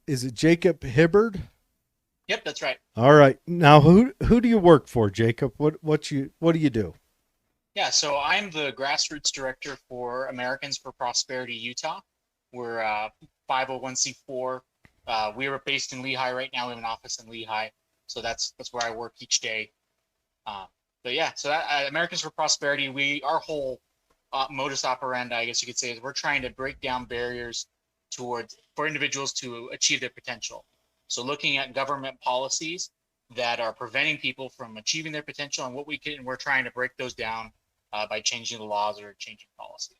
is it Jacob Hibbard? Yep, that's right. All right. Now, who do you work for, Jacob? What do you do? Yeah, so I'm the grassroots director for Americans for Prosperity Utah. We're 501c4. We are based in Lehi right now. We have an office in Lehi, so that's where I work each day. Um, but yeah, so Americans for Prosperity, our whole modus operandi, I guess you could say, is we're trying to break down barriers towards for individuals to achieve their potential. So looking at government policies that are preventing people from achieving their potential, and we're trying to break those down by changing the laws or changing policy.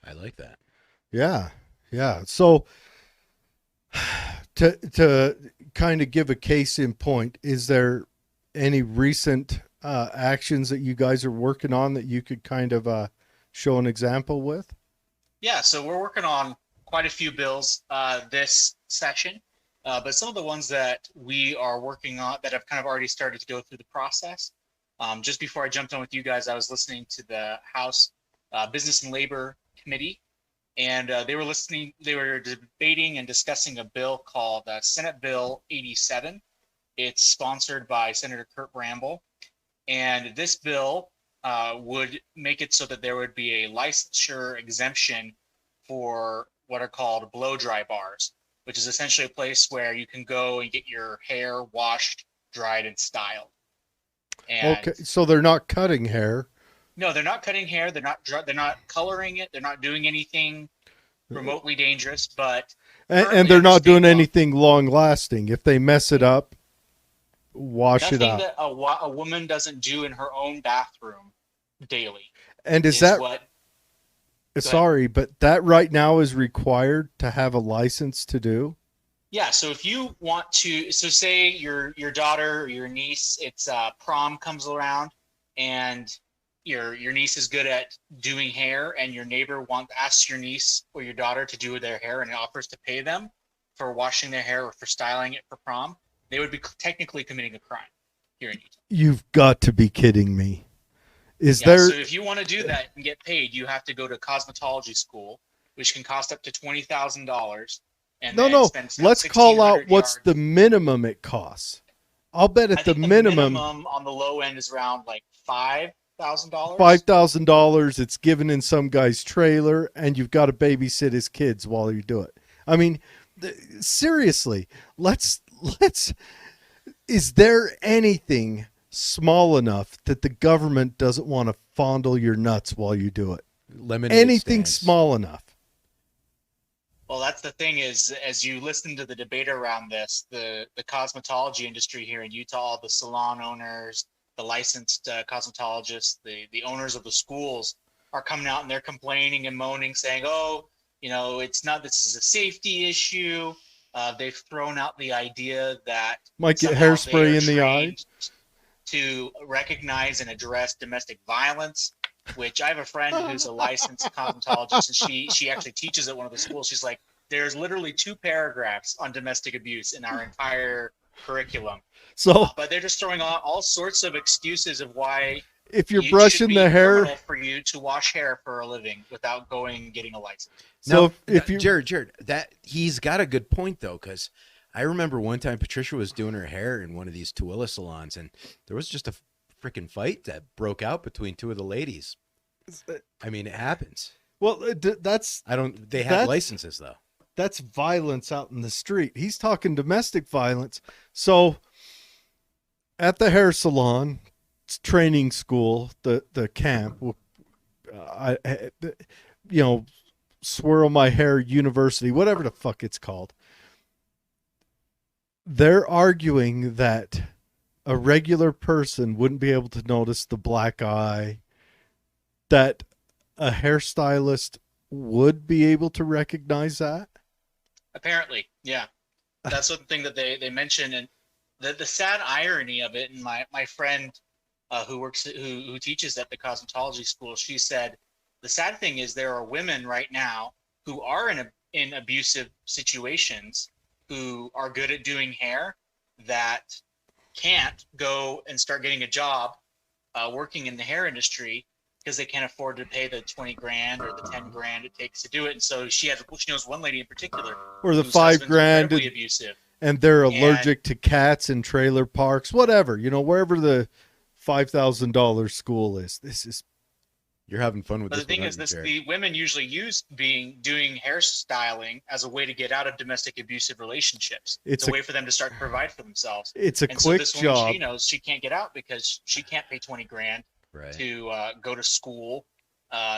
I like that. Yeah, yeah. So to kind of give a case in point, is there any recent actions that you guys are working on that you could kind of show an example with? Yeah, so we're working on quite a few bills this session, but some of the ones that we are working on that have kind of already started to go through the process. Just before I jumped on with you guys, I was listening to the House Business and Labor Committee, and they were debating and discussing a bill called Senate Bill 87. It's sponsored by Senator Kurt Bramble, and this bill would make it so that there would be a licensure exemption for what are called blow dry bars, which is essentially a place where you can go and get your hair washed, dried, and styled. And Okay, so they're not cutting hair. no, they're not cutting hair. They're not coloring it. They're not doing anything remotely dangerous. But And currently, they're under not state doing law, anything long lasting. If they mess it up, wash it nothing up. that a woman doesn't do in her own bathroom daily And is is that what. Go ahead. sorry, but that right now is required to have a license to do? Yeah, so if you want to, so say your daughter or your niece, it's prom comes around, and your niece is good at doing hair, and your neighbor asks your niece or your daughter to do their hair and offers to pay them for washing their hair or for styling it for prom, they would be technically committing a crime here in Utah. You've got to be kidding me. Is Yeah, there so if you want to do that and get paid, you have to go to cosmetology school, which can cost up to $20,000, and No, then no. spend Let's call out 1,600 what's yards. the minimum it costs. I'll bet I at the think the minimum minimum on the low end is around like $5,000. $5,000 it's given in some guy's trailer and you've got to babysit his kids while you do it. I mean, seriously, let's is there anything small enough that the government doesn't want to fondle your nuts while you do it? Lemonade Anything stands. small enough. Well, that's the thing is, as you listen to the debate around this, the cosmetology industry here in Utah, the salon owners, the licensed cosmetologists, the owners of the schools are coming out and they're complaining and moaning, saying, "Oh, it's not. This is a safety issue." They've thrown out the idea that Might get somehow they are hairspray in the eye. trained to recognize and address domestic violence, which I have a friend who's a licensed cosmetologist, and she actually teaches at one of the schools. She's like, there's literally 2 paragraphs on domestic abuse in our entire curriculum, So but they're just throwing out all sorts of excuses of why if you're it should brushing be the hair, criminal for you to wash hair for a living without going and getting a license. so Now, if you Jared, that he's got a good point though, because I remember one time Patricia was doing her hair in one of these Tooele salons, and there was just a freaking fight that broke out between two of the ladies. I mean, it happens. well, that's I don't. They have That's- licenses though. that's violence out in the street. He's talking domestic violence. So at the hair salon, training school, the camp, I swirl my hair university, whatever the fuck it's called. They're arguing that a regular person wouldn't be able to notice the black eye, that a hairstylist would be able to recognize that. Apparently, yeah, that's one thing that they mention, and the sad irony of it. And my friend who teaches at the cosmetology school, she said the sad thing is there are women right now who are in abusive situations who are good at doing hair that can't go and start getting a job working in the hair industry because they can't afford to pay the 20 grand or the 10 grand it takes to do it. And so she knows one lady in particular, Or the whose 5 husband's grand incredibly abusive. and they're And- allergic to cats in trailer parks, whatever, wherever the $5,000 school is. This is You're having fun with But this the thing one, is, aren't you, Jared? the women usually use doing hairstyling as a way to get out of domestic abusive relationships. It's a way for them to start to provide for themselves. It's a And quick so this woman, job. she knows she can't get out because she can't pay 20 grand Right. to go to school,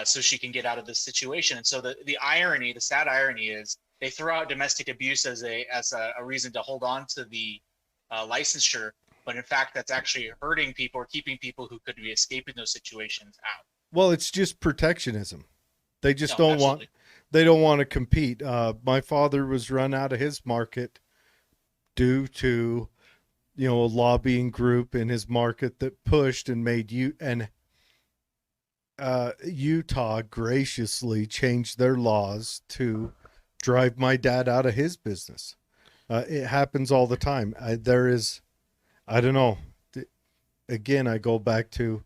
so she can get out of this situation. And so the sad irony is they throw out domestic abuse as a reason to hold on to the licensure, but in fact that's actually hurting people or keeping people who could be escaping those situations out. Well, it's just protectionism. They just No, don't absolutely. they don't want to compete. My father was run out of his market due to, a lobbying group in his market that pushed and made Utah graciously changed their laws to drive my dad out of his business. It happens all the time. I don't know. Again, I go back to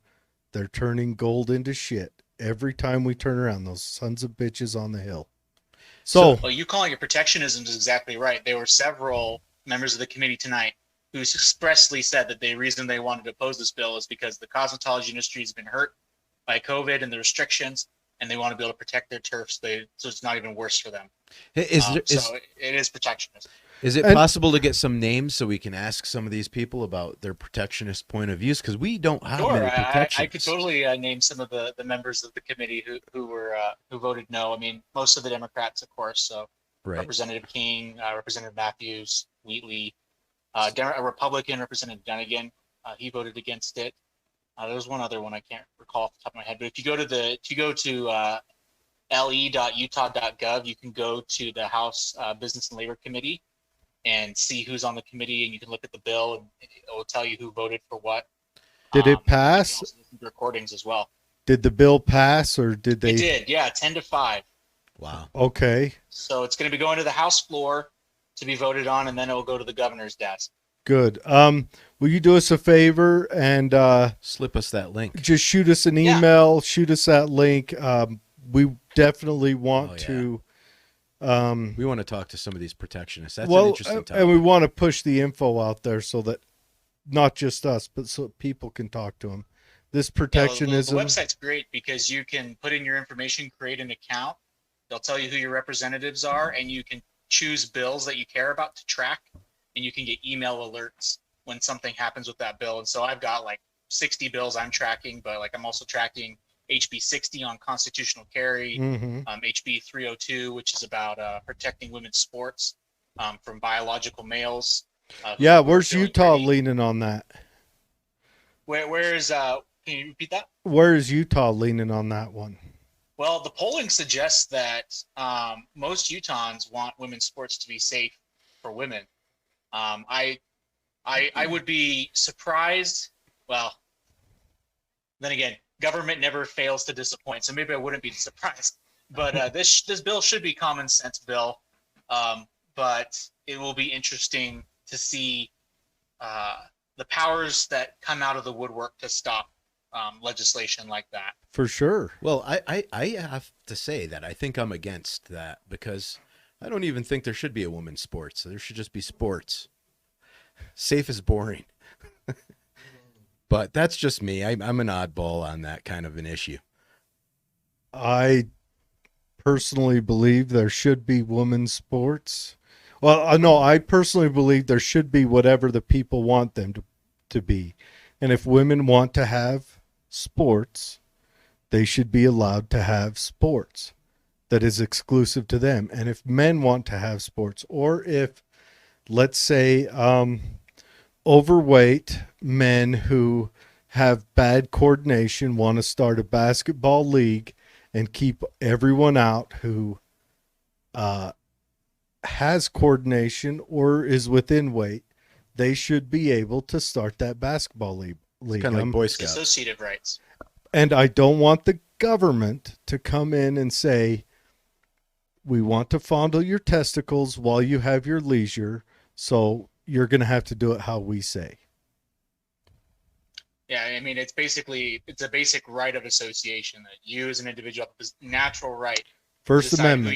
they're turning gold into shit every time we turn around. Those sons of bitches on the hill. So Well, you calling it protectionism is exactly right. There were several members of the committee tonight who expressly said that the reason they wanted to oppose this bill is because the cosmetology industry has been hurt by COVID and the restrictions, and they want to be able to protect their turf so it's not even worse for them. So it is protectionism. Is it possible to get some names so we can ask some of these people about their protectionist point of views? Because we don't have Sure, many protections. I could totally name some of the members of the committee who voted no. I mean, most of the Democrats, of course. So Right. Representative King, Representative Matthews, Wheatley, a Republican, Representative Dunnigan, he voted against it. There was one other one I can't recall off the top of my head. But if you go to le.utah.gov, you can go to the House Business and Labor Committee and see who's on the committee, and you can look at the bill, and it will tell you who voted for what. did it You can pass? also listen to recordings as well. Did the bill pass or did they? It did, yeah, 10-5. Wow. Okay, So it's going to be going to the House floor to be voted on, and then it will go to the governor's desk. good. Will you do us a favor and Slip us that link. just shoot us an email, shoot us that link. We definitely want to. We want to talk to some of these protectionists. That's an Well, interesting topic. and we want to push the info out there so that not just us, but so people can talk to them. This protectionism. The website's great because you can put in your information, create an account. They'll tell you who your representatives are, and you can choose bills that you care about to track, and you can get email alerts when something happens with that bill. And so I've got like 60 bills I'm tracking, but like I'm also tracking HB 60 on constitutional carry, Mhm. HB 302, which is about protecting women's sports from biological males. Yeah, who are where's feeling Utah pretty- leaning on that? Where is can you repeat that? Where is Utah leaning on that one? Well, the polling suggests that most Utahns want women's sports to be safe for women. I would be surprised. Well, then again, government never fails to disappoint, so maybe I wouldn't be surprised. But this bill should be common sense bill, but it will be interesting to see the powers that come out of the woodwork to stop legislation like that. For sure. Well, I have to say that I think I'm against that because I don't even think there should be a women's sports. There should just be sports. Safe is boring. But that's just me. I'm an oddball on that kind of an issue. I personally believe there should be women's sports. Well, no, I personally believe there should be whatever the people want them to be. And if women want to have sports, they should be allowed to have sports that is exclusive to them. And if men want to have sports, or if, let's say, overweight men who have bad coordination want to start a basketball league and keep everyone out who has coordination or is within weight, they should be able to start that basketball league. Kind of like Boy It's Scouts. associative rights. And I don't want the government to come in and say, we want to fondle your testicles while you have your leisure, so you're going to have to do it how we say. Yeah, I mean, it's a basic right of association that you as an individual have this natural right to First decide Amendment.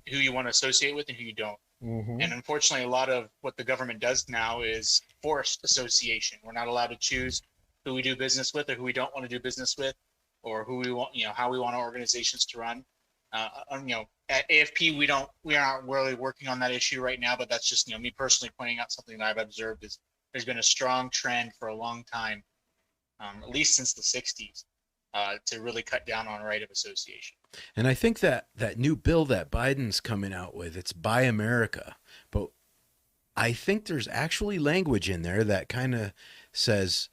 who you want to associate with and who you don't. Mm-hmm. And unfortunately, a lot of what the government does now is forced association. We're not allowed to choose who we do business with or who we don't want to do business with, or who we want, how we want our organizations to run. At AFP, we aren't really working on that issue right now, but that's just, me personally pointing out something that I've observed is there's been a strong trend for a long time, at least since the 60s, to really cut down on right of association. And I think that new bill that Biden's coming out with, it's Buy America. But I think there's actually language in there that kind of says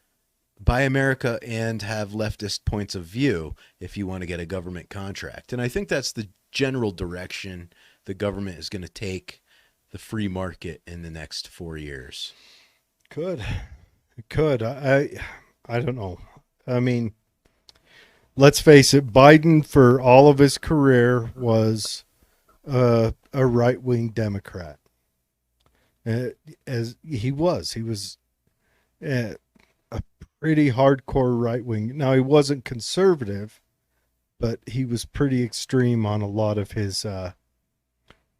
Buy America and have leftist points of view if you want to get a government contract. And I think that's the general direction the government is going to take the free market in the next 4 years. Could. I don't know. I mean, let's face it, Biden for all of his career was a right-wing Democrat. As he was a pretty hardcore right-wing. Now, he wasn't conservative, but he was pretty extreme on a lot of his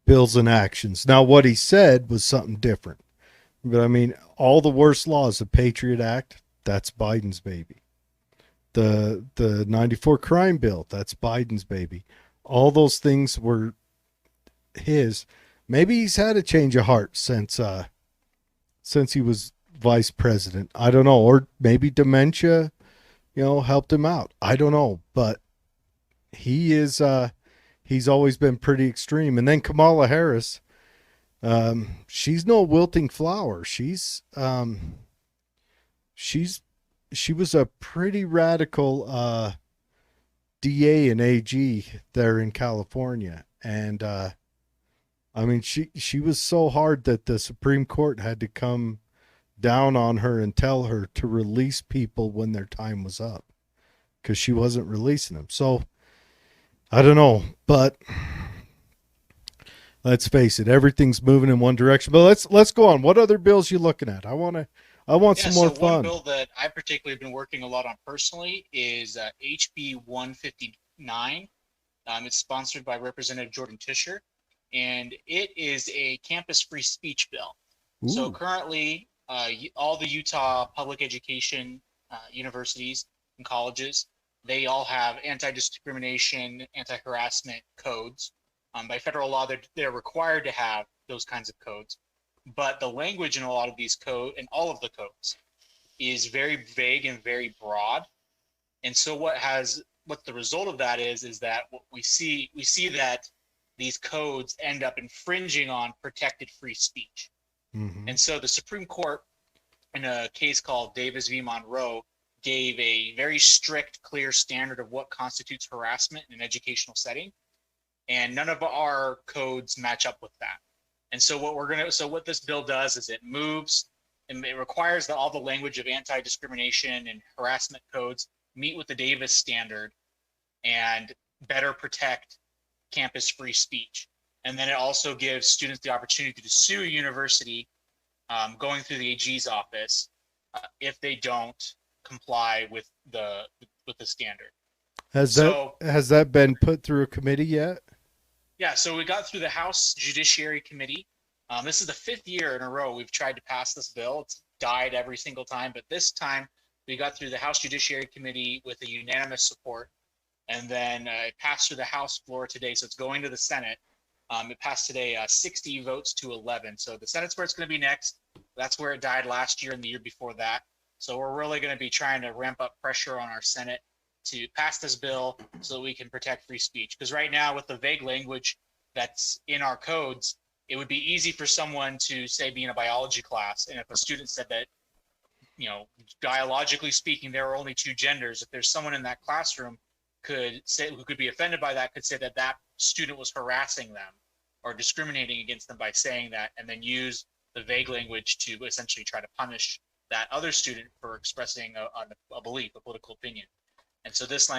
bills and actions. Now, what he said was something different. But I mean, all the worst laws, the Patriot Act, that's Biden's baby. The 94 crime bill, that's Biden's baby. All those things were his. Maybe he's had a change of heart since he was vice president. I don't know. Or maybe dementia, helped him out. I don't know. But he's always been pretty extreme. And then Kamala Harris, she's no wilting flower. She was a pretty radical DA and AG there in California. And I mean, she was so hard that the Supreme Court had to come down on her and tell her to release people when their time was up because she wasn't releasing them. So I don't know, but let's face it, everything's moving in one direction. But let's go on. What other bills you looking at? I want some more fun. One bill that I particularly been working a lot on personally is HB 159. It's sponsored by Representative Jordan Tischer, and it is a campus free speech bill. Ooh. So currently, all the Utah public education universities and colleges, they all have anti-discrimination, anti-harassment codes. By federal law, they're required to have those kinds of codes. But the language in a lot of these and all of the codes is very vague and very broad. And so what the result of that is that what we see that these codes end up infringing on protected free speech. Mm-hmm. And so the Supreme Court, in a case called Davis v. Monroe, gave a very strict, clear standard of what constitutes harassment in an educational setting. And none of our codes match up with that. And so what this bill does is it moves and it requires that all the language of anti-discrimination and harassment codes meet with the Davis standard and better protect campus free speech. And then it also gives students the opportunity to sue a university going through the AG's office if they don't comply with the standard. Has that been put through a committee yet? Yeah, so we got through the House Judiciary Committee. This is the 5th year in a row we've tried to pass this bill. It's died every single time, but this time we got through the House Judiciary Committee with a unanimous support, and then it passed through the House floor today, so it's going to the Senate. It passed today 60 votes to 11. So the Senate's where it's going to be next. That's where it died last year and the year before that. So we're really going to be trying to ramp up pressure on our Senate to pass this bill so that we can protect free speech. Because right now, with the vague language that's in our codes, it would be easy for someone to say, be in a biology class, and if a student said that, biologically speaking, there are only 2 genders, if there's someone in that classroom who could be offended by that, could say that that student was harassing them or discriminating against them by saying that, and then use the vague language to essentially try to punish that other student for expressing a belief, a political opinion. And so this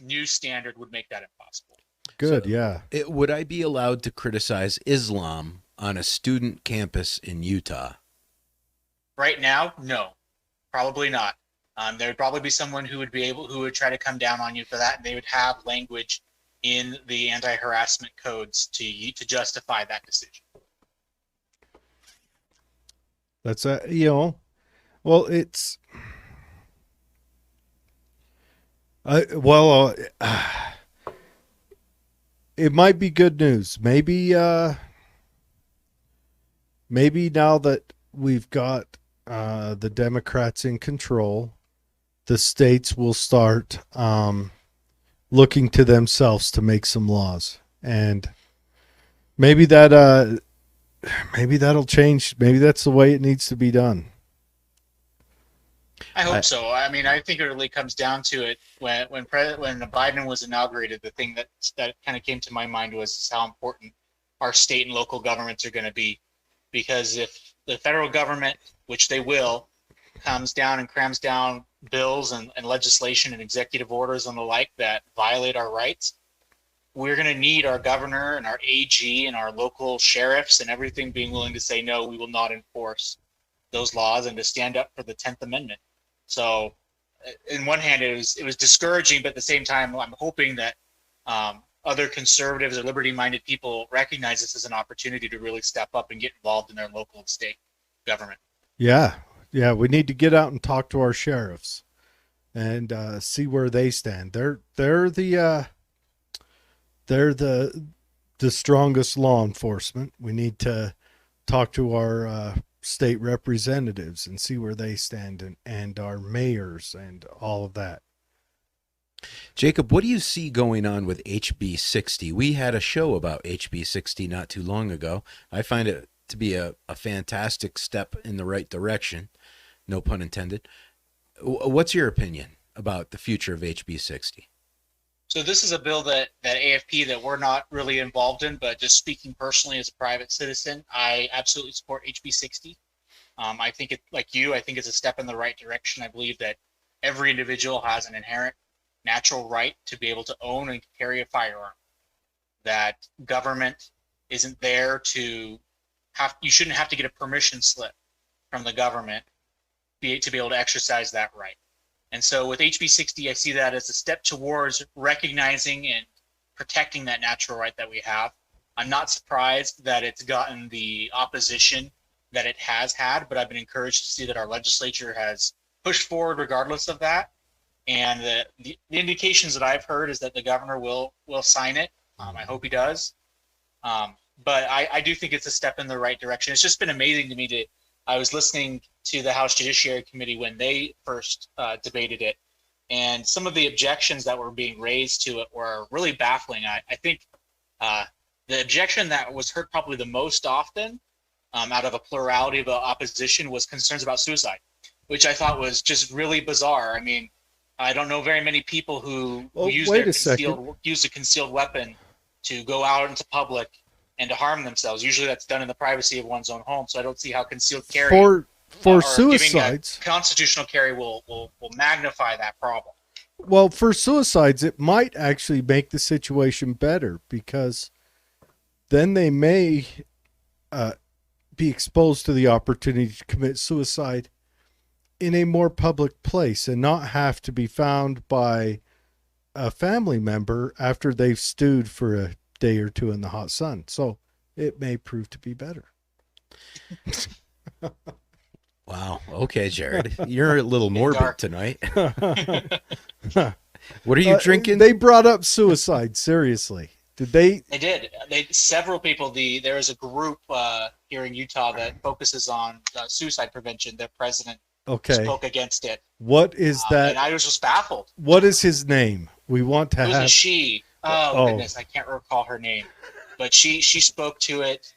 new standard would make that impossible. Good, So, yeah. Would I be allowed to criticize Islam on a student campus in Utah? Right now, no, probably not. There would probably be someone who would try to come down on you for that, and they would have language in the anti-harassment codes to justify that decision. That's well, it's it might be good news. Maybe now that we've got the Democrats in control, the states will start looking to themselves to make some laws, and maybe that'll change. Maybe that's the way it needs to be done. I hope so. I mean, I think it really comes down to it. When Biden was inaugurated, the thing that kind of came to my mind was how important our state and local governments are going to be. Because if the federal government, which they will, comes down and crams down bills and legislation and executive orders and the like that violate our rights, we're going to need our governor and our AG and our local sheriffs and everything being willing to say, no, we will not enforce those laws, and to stand up for the 10th Amendment. So in one hand, it was discouraging, but at the same time, I'm hoping that other conservatives or liberty-minded people recognize this as an opportunity to really step up and get involved in their local and state government. Yeah, we need to get out and talk to our sheriffs and see where they stand. They're the strongest law enforcement. We need to talk to our state representatives and see where they stand, and our mayors and all of that. Jacob, what do you see going on with HB 60? We had a show about HB 60 not too long ago. I find it to be a fantastic step in the right direction, no pun intended. What's your opinion about the future of HB 60? So this is a bill that AFP that we're not really involved in, but just speaking personally as a private citizen, I absolutely support HB 60. I think I think it's a step in the right direction. I believe that every individual has an inherent natural right to be able to own and carry a firearm. That government isn't there you shouldn't have to get a permission slip from the government to be able to exercise that right. And so with HB 60, I see that as a step towards recognizing and protecting that natural right that we have. I'm not surprised that it's gotten the opposition that it has had, but I've been encouraged to see that our legislature has pushed forward regardless of that. And the indications that I've heard is that the governor will sign it. I hope he does. But I do think it's a step in the right direction. It's just been amazing to me I was listening to the House Judiciary Committee when they first debated it, and some of the objections that were being raised to it were really baffling. I think the objection that was heard probably the most often out of a plurality of opposition was concerns about suicide, which I thought was just really bizarre. I mean, I don't know very many people who use a concealed weapon to go out into public and to harm themselves. Usually that's done in the privacy of one's own home. So I don't see how concealed carry for suicides, constitutional carry will magnify that problem. Well, for suicides, it might actually make the situation better, because then they may be exposed to the opportunity to commit suicide in a more public place and not have to be found by a family member after they've stewed for a day or two in the hot sun. So it may prove to be better. Wow. Okay, Jared, you're a little morbid tonight. What are you drinking? They brought up suicide. Seriously. Did they? They did. Several people. There is a group here in Utah that focuses on suicide prevention. Their president spoke against it. What is that? And I was just baffled. What is his name? We want to have. It was a she. Oh, goodness, I can't recall her name, but she spoke to it.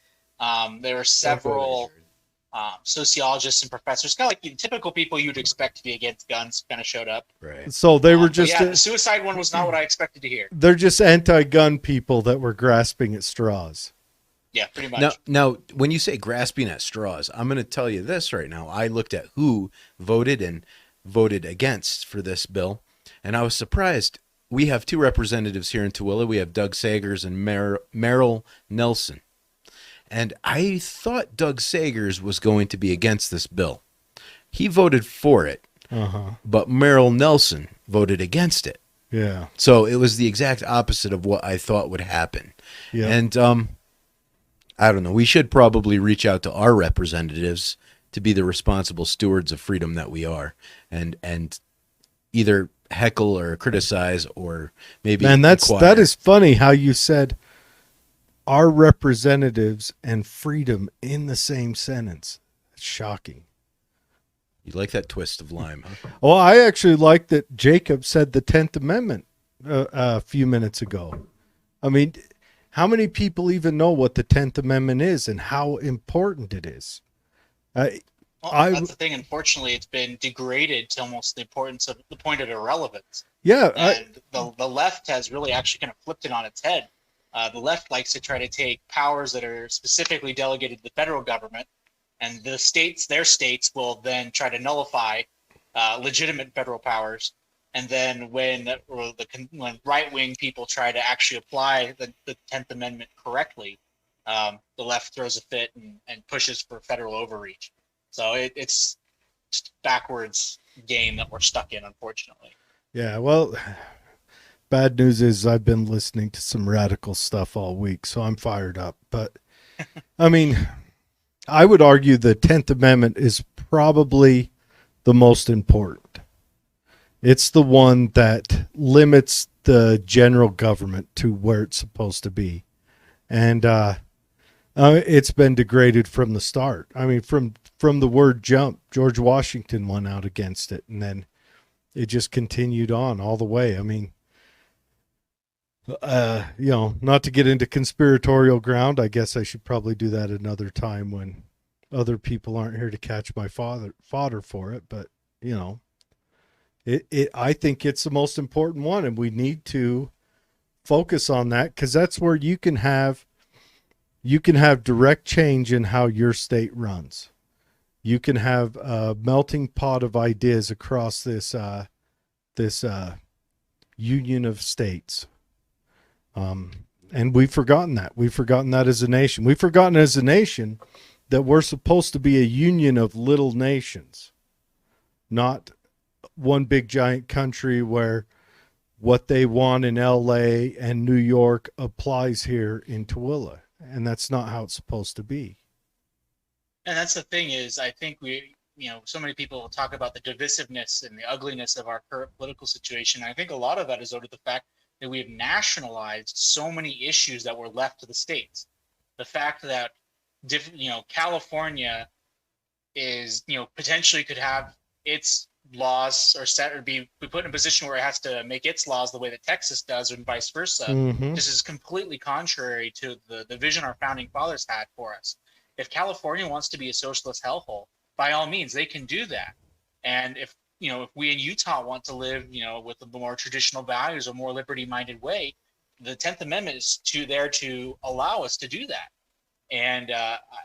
There were several sociologists and professors, kind of like the typical people you'd expect to be against guns, kind of showed up. Right. So they were just. The suicide one was not what I expected to hear. They're just anti-gun people that were grasping at straws. Yeah, pretty much. Now, when you say grasping at straws, I'm going to tell you this right now. I looked at who voted against for this bill, and I was surprised. We have two representatives here in Tooele. We have Doug Sagers and Merrill Nelson. And I thought Doug Sagers was going to be against this bill. He voted for it, but Merrill Nelson voted against it. Yeah. So it was the exact opposite of what I thought would happen. Yeah. And I don't know. We should probably reach out to our representatives to be the responsible stewards of freedom that we are, and either heckle or criticize or maybe Man, that inquire. is funny how you said our representatives and freedom in the same sentence. It's shocking. You like that twist of lime, huh? Well, I actually like that Jacob said the 10th Amendment a few minutes ago. I mean, how many people even know what the 10th Amendment is and how important it is? Well, that's the thing. Unfortunately, it's been degraded to almost the importance of the point of irrelevance. Yeah. And the left has really actually kind of flipped it on its head. The left likes to try to take powers that are specifically delegated to the federal government, and their states will then try to nullify legitimate federal powers. And then when right-wing people try to actually apply the 10th Amendment correctly, the left throws a fit and pushes for federal overreach. So it's just a backwards game that we're stuck in, unfortunately. Yeah, well, bad news is I've been listening to some radical stuff all week, so I'm fired up. But, I mean, I would argue the 10th Amendment is probably the most important. It's the one that limits the general government to where it's supposed to be. And it's been degraded from the start. I mean, from the word jump, George Washington went out against it, and then it just continued on all the way. I mean, not to get into conspiratorial ground, I guess I should probably do that another time when other people aren't here to catch my fodder for it. But, I think it's the most important one, and we need to focus on that because that's where you can have direct change in how your state runs. You can have a melting pot of ideas across this union of states. And we've forgotten that. We've forgotten that as a nation. We've forgotten as a nation that we're supposed to be a union of little nations, not one big giant country where what they want in LA and New York applies here in Tooele. And that's not how it's supposed to be. And that's the thing is, I think so many people talk about the divisiveness and the ugliness of our current political situation. I think a lot of that is owed to the fact that we have nationalized so many issues that were left to the states. The fact that, California is, potentially could have its laws be put in a position where it has to make its laws the way that Texas does, and vice versa. Mm-hmm. This is completely contrary to the vision our founding fathers had for us. If California wants to be a socialist hellhole, by all means, they can do that. And if we in Utah want to live, with the more traditional values, a more liberty-minded way, the 10th Amendment is there to allow us to do that. And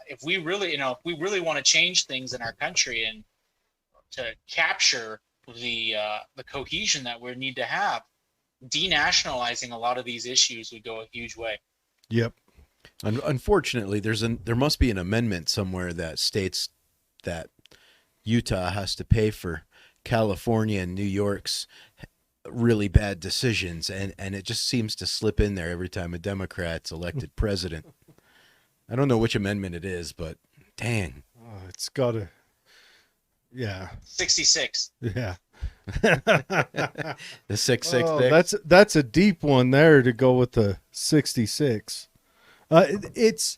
if we really want to change things in our country and to capture the cohesion that we need to have, denationalizing a lot of these issues would go a huge way. Yep. Unfortunately, there must be an amendment somewhere that states that Utah has to pay for California and New York's really bad decisions, and it just seems to slip in there every time a Democrat's elected president. I don't know which amendment it is, but dang. It's got to, yeah. 66. Yeah. The 666. That's a deep one there to go with the 66. It's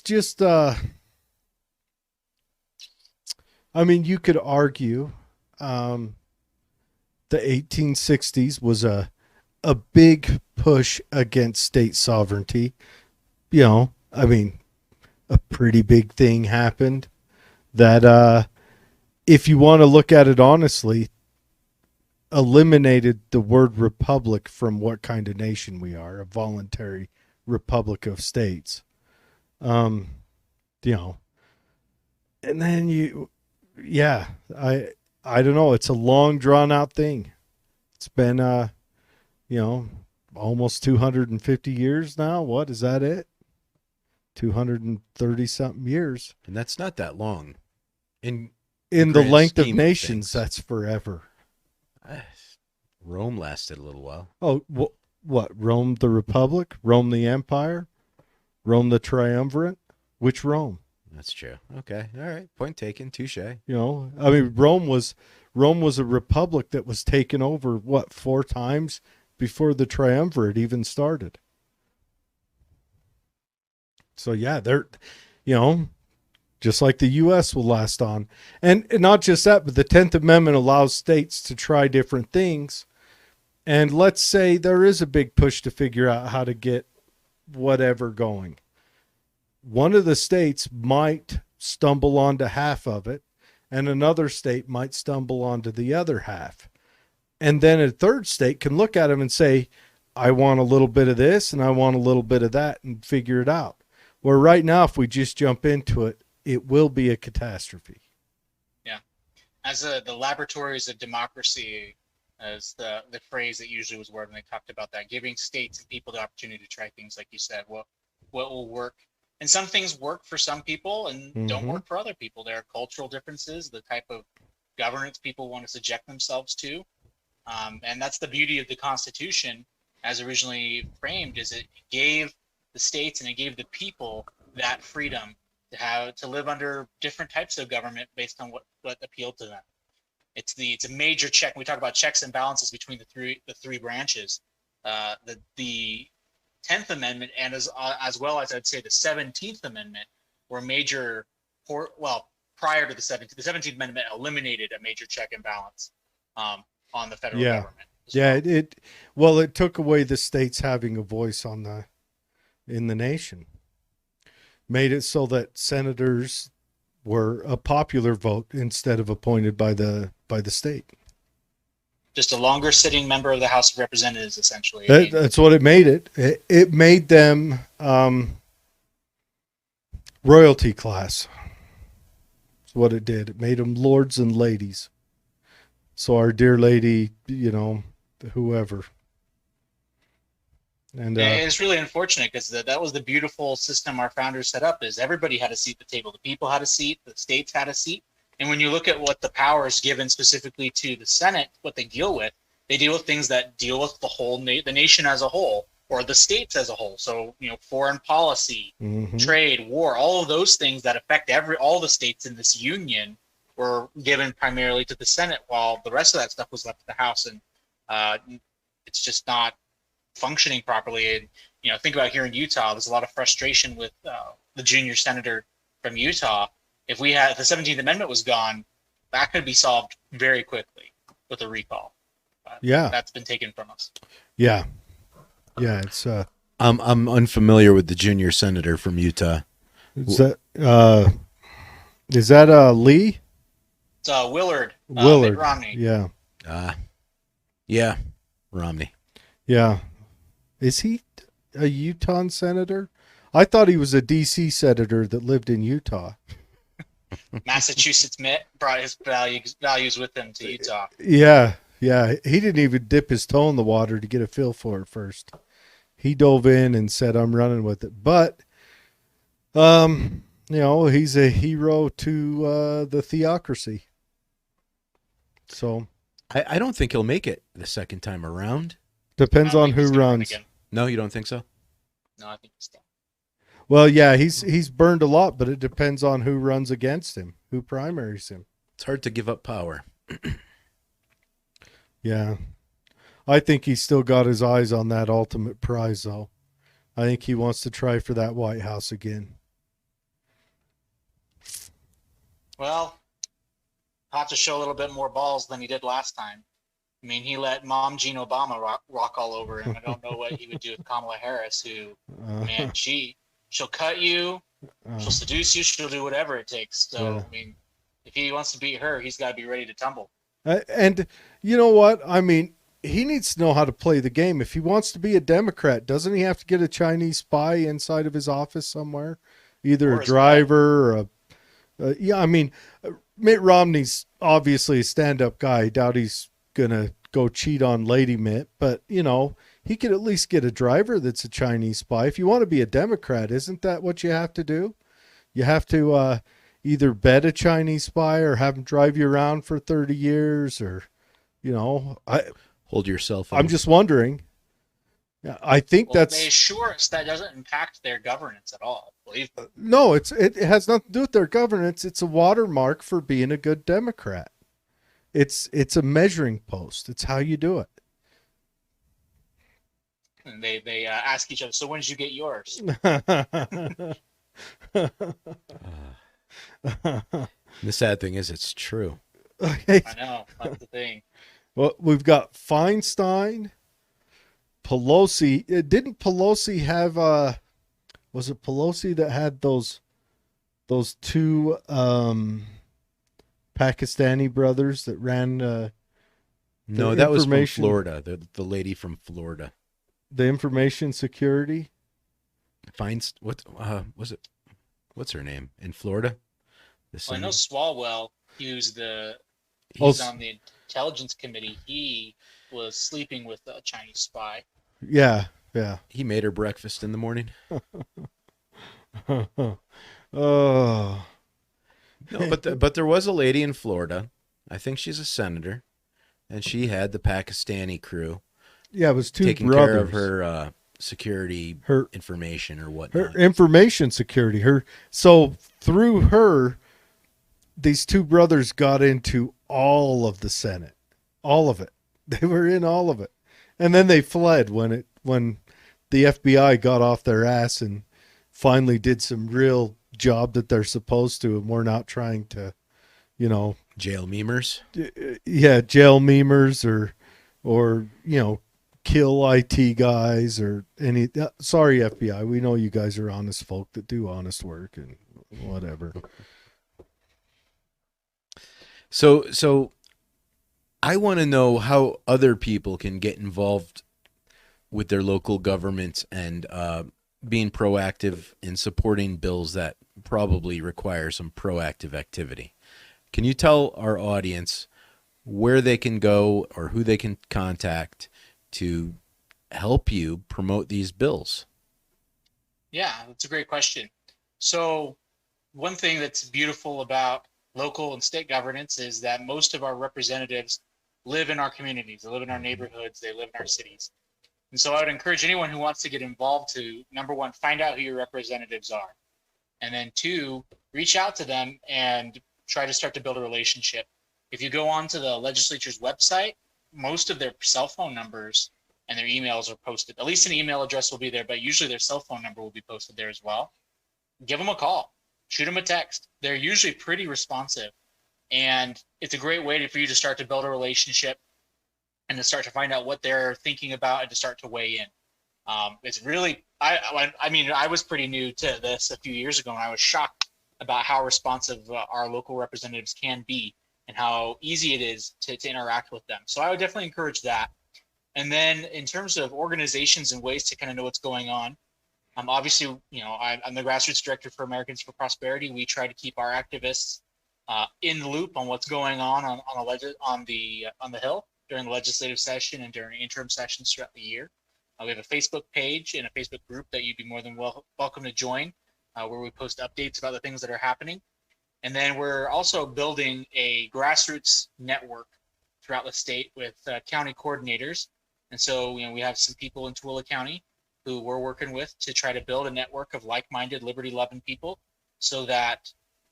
just, I mean, you could argue, the 1860s was a big push against state sovereignty. I mean, a pretty big thing happened that, if you want to look at it honestly, eliminated the word republic from what kind of nation we are, a voluntary republic of states. And then I don't know. It's a long drawn out thing. It's been, almost 250 years now. What is that? 230 something years. And that's not that long. In In the grand length of scheme nations, things. that's forever. Ah, Rome lasted a little while. Oh, what? Rome the Republic? Rome the Empire? Rome the Triumvirate? Which Rome? That's true. Okay. All right. Point taken. Touche. I mean, Rome was a republic that was taken over, what, 4 times before the Triumvirate even started. So yeah, they're, just like the U.S. will last on. And not just that, but the 10th Amendment allows states to try different things. And let's say there is a big push to figure out how to get whatever going. One of the states might stumble onto half of it, and another state might stumble onto the other half. And then a third state can look at them and say, I want a little bit of this and I want a little bit of that, and figure it out. Where right now, if we just jump into it, it will be a catastrophe. Yeah. As the laboratories of democracy, as the phrase that usually was worded when they talked about that, giving states and people the opportunity to try things, like you said, what will work. And some things work for some people and don't work for other people. There are cultural differences, the type of governance people want to subject themselves to. And that's the beauty of the Constitution as originally framed, is it gave the states and it gave the people that freedom to live under different types of government based on what appealed to them. It's a major check. We talk about checks and balances between the three branches. The 10th Amendment and as well as I'd say the 17th Amendment were major. Prior to the 17th, the 17th Amendment eliminated a major check and balance on the federal government. It took away the states having a voice in the nation. Made it so that senators were a popular vote instead of appointed by the state. Just a longer sitting member of the House of Representatives, essentially. That's what it made it. It made them royalty class. That's what it did. It made them lords and ladies. So our dear lady, whoever. And it's really unfortunate because that was the beautiful system our founders set up, is everybody had a seat at the table. The people had a seat, the states had a seat. And when you look at what the power is given specifically to the Senate, what they deal with things that deal with the nation as a whole, or the states as a whole. So, foreign policy, trade, war, all of those things that affect all the states in this union were given primarily to the Senate, while the rest of that stuff was left to the House. And it's just not functioning properly. And think about here in Utah, there's a lot of frustration with the junior senator from Utah. If the 17th Amendment was gone, that could be solved very quickly with a recall. But that's been taken from us. Yeah, it's I'm unfamiliar with the junior senator from Utah. Is that Lee? It's Willard. Willard. Mitt Romney. Yeah. Yeah, Romney. Yeah. Is he a Utah senator? I thought he was a D.C. senator that lived in Utah. Massachusetts Mitt brought his values with him to Utah. Yeah. He didn't even dip his toe in the water to get a feel for it first. He dove in and said, I'm running with it. But, he's a hero to the theocracy. So I don't think he'll make it the second time around. Depends on who runs. No, you don't think so? No, I think he's done. Well, yeah, he's burned a lot, but it depends on who runs against him, who primaries him. It's hard to give up power. Yeah. I think he's still got his eyes on that ultimate prize, though. I think he wants to try for that White House again. Well, he'll have to show a little bit more balls than he did last time. I mean, he let Mom Jean Obama rock all over him. I don't know what he would do with Kamala Harris, who, man, she'll cut you, she'll seduce you, she'll do whatever it takes. So, I mean, if he wants to beat her, he's got to be ready to tumble. And you know what? I mean, he needs to know how to play the game. If he wants to be a Democrat, doesn't he have to get a Chinese spy inside of his office somewhere? Either a driver or Mitt Romney's obviously a stand-up guy. I doubt he's going to go cheat on Lady Mitt, but, he could at least get a driver that's a Chinese spy. If you want to be a Democrat, isn't that what you have to do? You have to either bet a Chinese spy or have them drive you around for 30 years, or, Hold your cell phone. I'm just wondering. Yeah, I think Well, that's they assure us that doesn't impact their governance at all. Believe me. no. It has nothing to do with their governance. It's a watermark for being a good Democrat. It's a measuring post. It's how you do it. And they ask each other, so when did you get yours? The sad thing is, it's true. Okay. I know, that's the thing. Well, we've got Feinstein, Pelosi. Didn't Pelosi have was it Pelosi that had those two Pakistani brothers that ran No, that was from information- Florida. The lady from Florida. the information security? What was it? What's her name in Florida? Well, I know Swalwell. He's Oh, on the intelligence committee. He was sleeping with a Chinese spy. Yeah, yeah. He made her breakfast in the morning. Oh, No, but there was a lady in Florida. I think she's a senator, and she had the Pakistani crew yeah. It was two taking brothers. care of her security Her- information or her whatnot. information security. So through her, these two brothers got into all of the Senate, all of it. They were in all of it, and then they fled when the FBI got off their ass and finally did some real job that they're supposed to, and we're not trying to, Jail memers. jail memers or kill IT guys or any. Sorry, FBI. We know you guys are honest folk that do honest work and whatever. So I want to know how other people can get involved with their local governments and being proactive in supporting bills that probably require some proactive activity. Can you tell our audience where they can go or who they can contact to help you promote these bills? Yeah, that's a great question. So one thing that's beautiful about local and state governance is that most of our representatives live in our communities, they live in our neighborhoods, they live in our cities. And so I would encourage anyone who wants to get involved to, number one, find out who your representatives are. And then two, reach out to them and try to start to build a relationship. If you go onto the legislature's website, most of their cell phone numbers and their emails are posted. At least an email address will be there, but usually their cell phone number will be posted there as well. Give them a call, shoot them a text. They're usually pretty responsive. And it's a great way for you to start to build a relationship and to start to find out what they're thinking about and to start to weigh in. It's really, I was pretty new to this a few years ago, and I was shocked about how responsive our local representatives can be and how easy it is to interact with them. So I would definitely encourage that. And then in terms of organizations and ways to kind of know what's going on, obviously, I'm the grassroots director for Americans for Prosperity. We try to keep our activists in the loop on what's going on the Hill during the legislative session and during interim sessions throughout the year. We have a Facebook page and a Facebook group that you'd be more than welcome to join, where we post updates about the things that are happening. And then we're also building a grassroots network throughout the state with county coordinators. And so, we have some people in Tooele County who we're working with to try to build a network of like-minded, liberty-loving people so that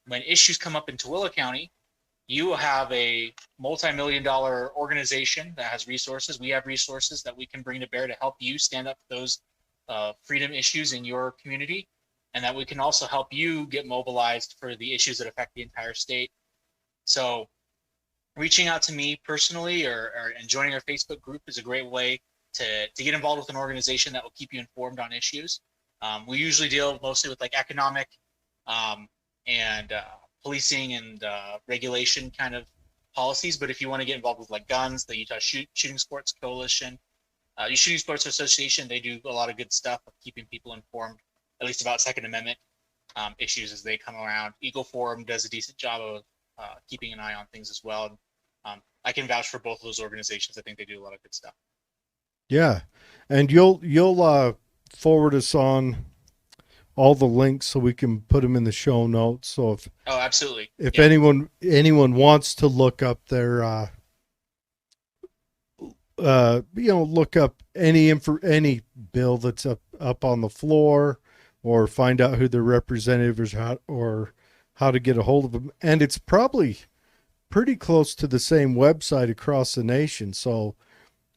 when issues come up in Tooele County, you will have a multi-million-dollar organization that has resources. We have resources that we can bring to bear to help you stand up to those freedom issues in your community, and that we can also help you get mobilized for the issues that affect the entire state. So reaching out to me personally and joining our Facebook group is a great way to get involved with an organization that will keep you informed on issues. We usually deal mostly with like economic and policing and regulation kind of policies. But if you want to get involved with like guns, the Utah Shooting Sports Coalition, the Shooting Sports Association, they do a lot of good stuff of keeping people informed, at least about Second Amendment issues as they come around. Eagle Forum does a decent job of keeping an eye on things as well. I can vouch for both of those organizations. I think they do a lot of good stuff. Yeah, and you'll forward us on all the links so we can put them in the show notes. So Oh, absolutely. if Yeah. anyone wants to look up their look up any bill that's up on the floor, or find out who their representative is, or how to get a hold of them. And it's probably pretty close to the same website across the nation. So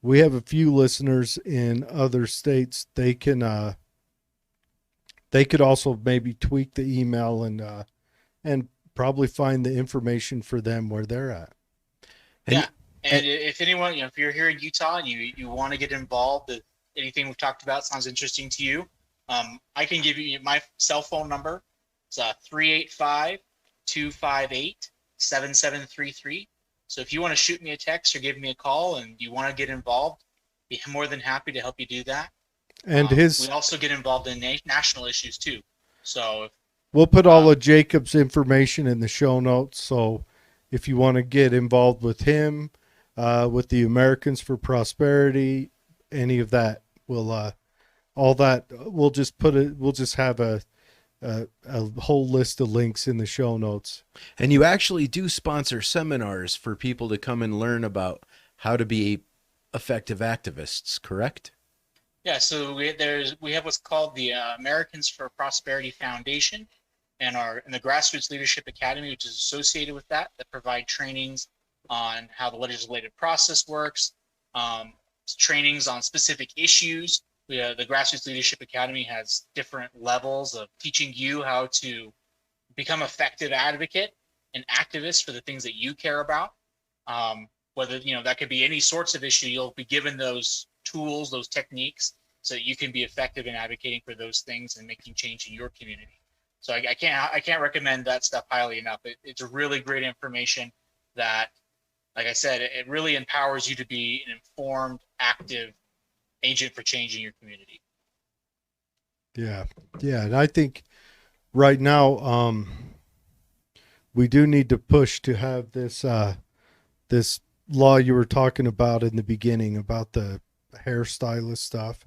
we have a few listeners in other states. They could also maybe tweak the email and probably find the information for them where they're at. Yeah. And if anyone, if you're here in Utah and you want to get involved, if anything we've talked about sounds interesting to you, I can give you my cell phone number. It's 385-258-7733. So if you want to shoot me a text or give me a call and you want to get involved, be more than happy to help you do that. And we also get involved in national issues too. So we'll put all of Jacob's information in the show notes. So if you want to get involved with him, with the Americans for Prosperity, any of that, we'll just put it. We'll just have a whole list of links in the show notes. And you actually do sponsor seminars for people to come and learn about how to be effective activists, correct? Yeah, so we have what's called the Americans for Prosperity Foundation and the Grassroots Leadership Academy, which is associated with that provide trainings on how the legislative process works, trainings on specific issues. The Grassroots Leadership Academy has different levels of teaching you how to become effective advocate and activist for the things that you care about. Whether, that could be any sorts of issue, you'll be given those tools, those techniques, so that you can be effective in advocating for those things and making change in your community. So I can't recommend that stuff highly enough. It's really great information that, like I said, it really empowers you to be an informed, active agent for change in your community. Yeah. And I think right now, we do need to push to have this law you were talking about in the beginning about the hairstylist stuff.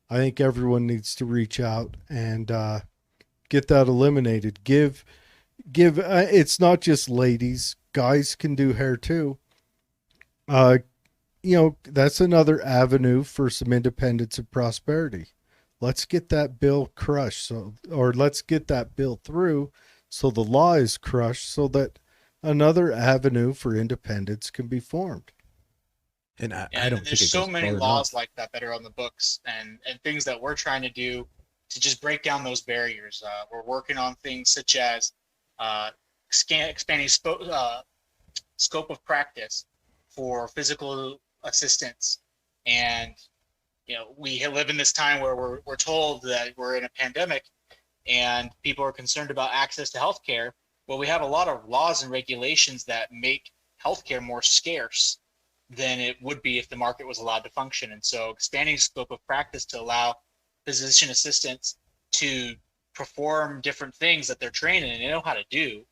I think everyone needs to reach out and get that eliminated. Give it's not just ladies, guys can do hair too. That's another avenue for some independence and prosperity. Let's get that bill crushed, or let's get that bill through so the law is crushed so that another avenue for independence can be formed. And I don't think there's so many laws like that are on the books and things that we're trying to do to just break down those barriers. We're working on things such as expanding scope of practice for physical assistance. And, we live in this time where we're told that we're in a pandemic and people are concerned about access to healthcare. Well, we have a lot of laws and regulations that make healthcare more scarce than it would be if the market was allowed to function. And so expanding scope of practice to allow physician assistants to perform different things that they're trained in and they know how to do,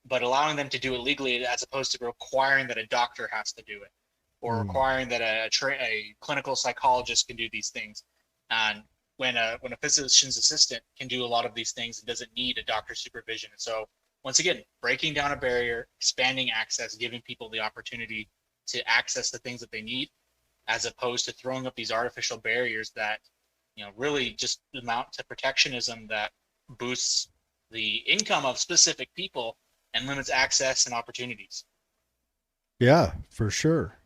but allowing them to do it legally as opposed to requiring that a doctor has to do it or requiring that a clinical psychologist can do these things. And when a physician's assistant can do a lot of these things, it doesn't need a doctor's supervision. And so once again, breaking down a barrier, expanding access, giving people the opportunity to access the things that they need, as opposed to throwing up these artificial barriers that, really just amount to protectionism that boosts the income of specific people and limits access and opportunities. Yeah, for sure.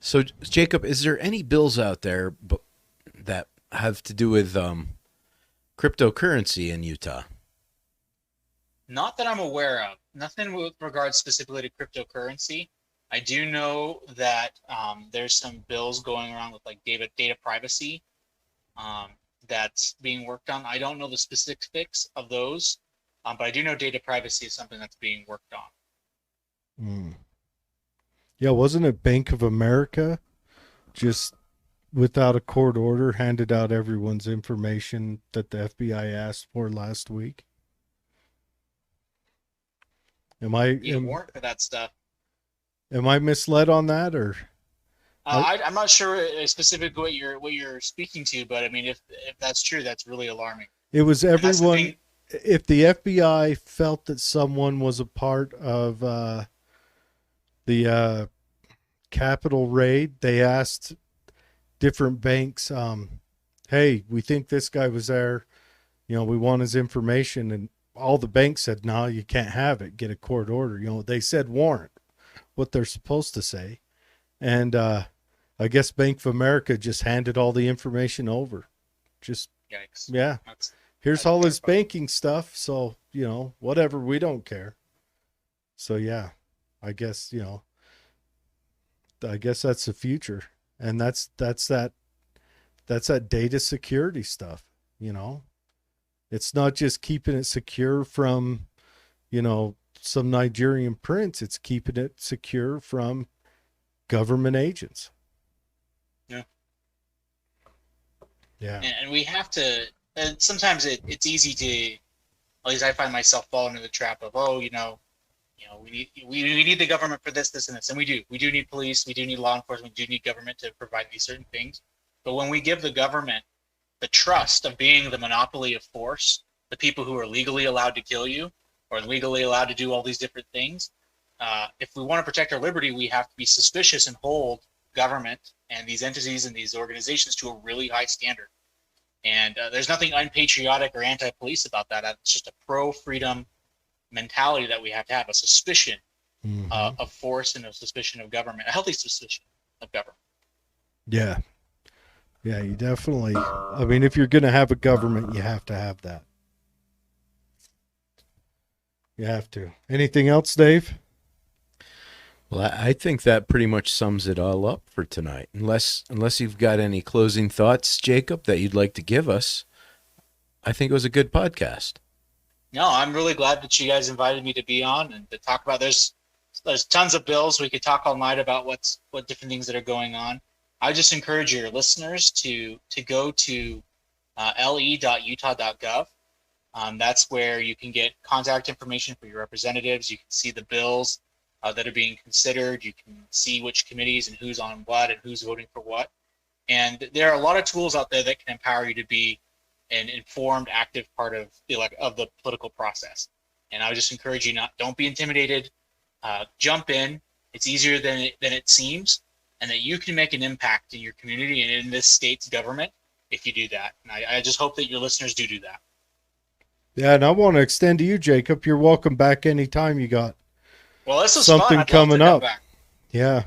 So, Jacob, is there any bills out there that have to do with cryptocurrency in Utah? Not that I'm aware of. Nothing with regards specifically to cryptocurrency. I do know that there's some bills going around with like data privacy that's being worked on. I don't know the specifics of those, but I do know data privacy is something that's being worked on. Yeah, wasn't it Bank of America just without a court order handed out everyone's information that the FBI asked for last week? Am I warrant for that stuff? Am I misled on that, or? I'm not sure specifically what you're speaking to, but I mean, if that's true, that's really alarming. It was And that's the everyone. thing. If the FBI felt that someone was a part of the Capitol raid, they asked different banks, "Hey, we think this guy was there. You know, we want his information." And all the banks said, "No, you can't have it. Get a court order." You know, they said warrant, what they're supposed to say. And I guess Bank of America just handed all the information over. Just, Yikes. yeah, here's That's all his terrifying. banking stuff. So, you know, whatever, we don't care. So, yeah, I guess, you know, I guess that's the future. And that's that data security stuff, you know. It's not just keeping it secure from, you know, some Nigerian prince. It's keeping it secure from government agents. Yeah. Yeah. And we have to. And sometimes it's easy to. At least I find myself falling into the trap of, oh, we need the government for this, and this, and we do. We do need police. We do need law enforcement. We do need government to provide these certain things. But when we give the government the trust of being the monopoly of force, the people who are legally allowed to kill you or legally allowed to do all these different things, if we want to protect our liberty, we have to be suspicious and hold government and these entities and these organizations to a really high standard. And there's nothing unpatriotic or anti-police about that. It's just a pro-freedom mentality that we have to have, a suspicion of force and a suspicion of government, a healthy suspicion of government. Yeah. Yeah, you definitely. I mean, if you're going to have a government, you have to have that. You have to. Anything else, Dave? Well, I think that pretty much sums it all up for tonight. Unless you've got any closing thoughts, Jacob, that you'd like to give us, I think it was a good podcast. No, I'm really glad that you guys invited me to be on and to talk about. There's tons of bills. We could talk all night about what different things that are going on. I just encourage your listeners to go to le.utah.gov. That's where you can get contact information for your representatives. You can see the bills that are being considered. You can see which committees and who's on what and who's voting for what. And there are a lot of tools out there that can empower you to be an informed, active part of the political process. And I would just encourage you don't be intimidated. Jump in. It's easier than it seems, and that you can make an impact in your community and in this state's government if you do that. And I just hope that your listeners do that. Yeah, and I want to extend to you, Jacob. You're welcome back anytime you got this was something fun. I'd coming love to up. come back. Yeah.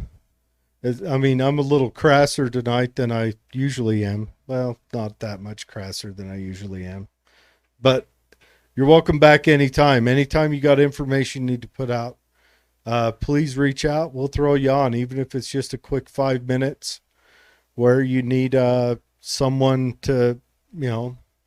I mean, I'm a little crasser tonight than I usually am. Well, not that much crasser than I usually am. But you're welcome back anytime. Anytime you got information you need to put out, please reach out. We'll throw you on, even if it's just a quick 5 minutes where you need someone to,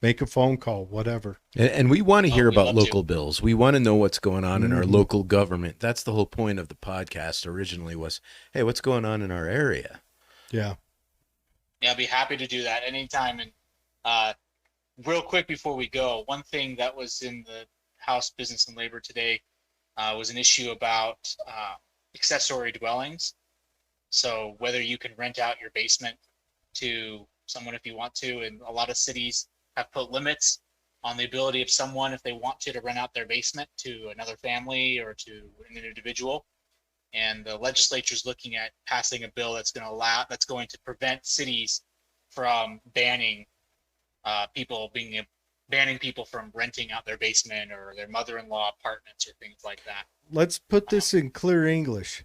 make a phone call, whatever. And we want to hear we'd about love local bills. We want to know what's going on in our Mhm. local government. That's the whole point of the podcast originally was, hey, what's going on in our area? Yeah. Yeah, I'd be happy to do that anytime. And real quick before we go, one thing that was in the House Business and Labor today was an issue about accessory dwellings. So whether you can rent out your basement to someone if you want to, and a lot of cities have put limits on the ability of someone, if they want to rent out their basement to another family or to an individual. And the legislature is looking at passing a bill that's going to prevent cities from banning people from renting out their basement or their mother-in-law apartments or things like that. Let's put this in clear English.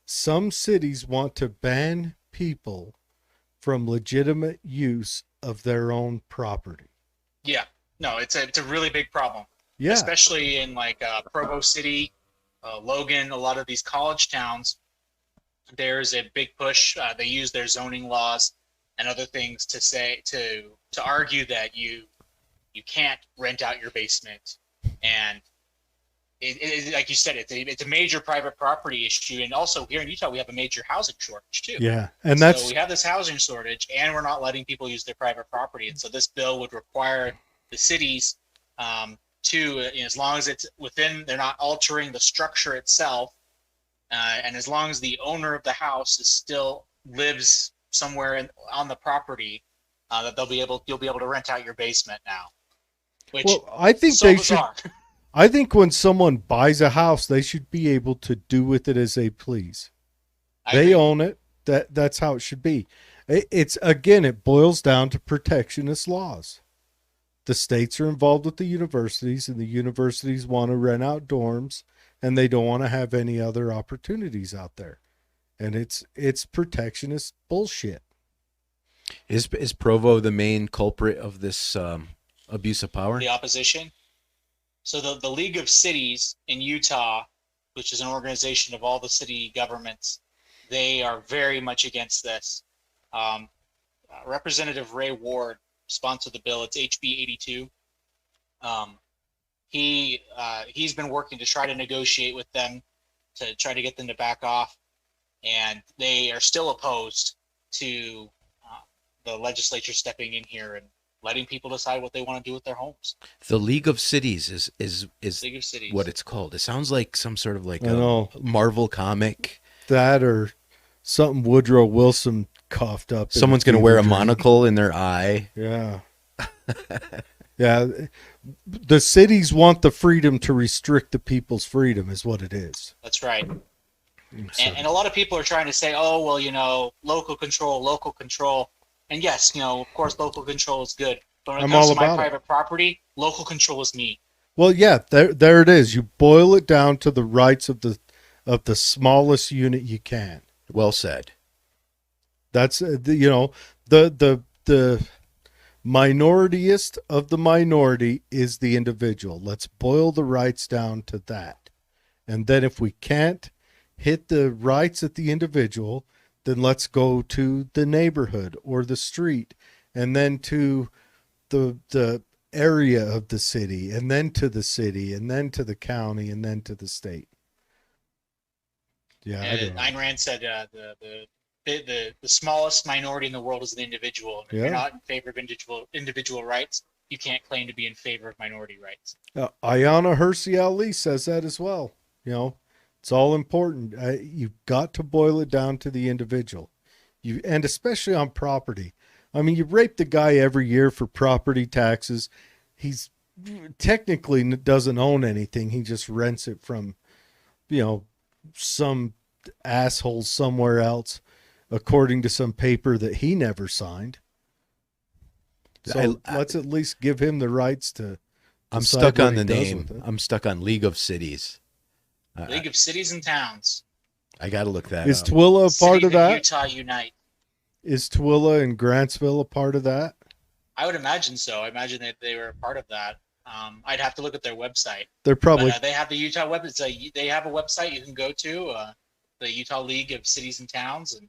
Some cities want to ban people from legitimate use of their own property. Yeah, no, it's a really big problem. Yeah. Especially in Provo City, Logan, a lot of these college towns. There's a big push. They use their zoning laws and other things to argue that you can't rent out your basement, and it like you said, it's a major private property issue. And also here in Utah, we have a major housing shortage too. Yeah, and so we have this housing shortage, and we're not letting people use their private property. And so this bill would require the cities to, as long as it's within, they're not altering the structure itself, and as long as the owner of the house still lives somewhere on the property, that you'll be able to rent out your basement now. Which Well, I think so they bizarre. should. I think when someone buys a house, they should be able to do with it as they please. I They agree. own it. That's how it should be. It's again, it boils down to protectionist laws. The states are involved with the universities, and the universities want to rent out dorms, and they don't want to have any other opportunities out there. And it's protectionist bullshit. Is Provo the main culprit of this abuse of power? The opposition. So the League of Cities in Utah, which is an organization of all the city governments, they are very much against this. Representative Ray Ward sponsored the bill. It's HB 82. He's been working to try to negotiate with them to try to get them to back off, and they are still opposed to the legislature stepping in here and letting people decide what they want to do with their homes. The League of Cities is League of Cities. what it's called. It sounds like some sort of like I know. a Marvel comic. That or something Woodrow Wilson coughed up. Someone's going to wear a monocle in their eye. Yeah. Yeah. The cities want the freedom to restrict the people's freedom is what it is. That's right. So, And a lot of people are trying to say, oh, well, local control. And yes, of course, local control is good. But when it I'm comes all to my about it. private property, local control is me. well, yeah, there it is. You boil it down to the rights of the smallest unit you can. Well said. That's the minorityist of the minority is the individual. Let's boil the rights down to that. And then if we can't hit the rights at the individual, then let's go to the neighborhood or the street, and then to the area of the city, and then to the city, and then to the county, and then to the state. Yeah, I don't And know. Ayn Rand said the smallest minority in the world is the individual. And if Yeah. you're not in favor of individual rights, you can't claim to be in favor of minority rights. Ayanna Hersey Ali says that as well. It's all important. You've got to boil it down to the individual. And especially on property. I mean, you rape the guy every year for property taxes. He's technically doesn't own anything. He just rents it from, some asshole somewhere else, according to some paper that he never signed. So let's at least give him the rights to. I'm decide stuck what on he the does name. with it. I'm stuck on League of Cities. League of Cities and Towns. I got to look that Is up. Twilla a part Cities of that? Utah Unite. Is Twilla and Grantsville a part of that? I would imagine so. I imagine that they were a part of that. I'd have to look at their website. They're probably But they have the Utah website. They have a website you can go to, the Utah League of Cities and Towns, and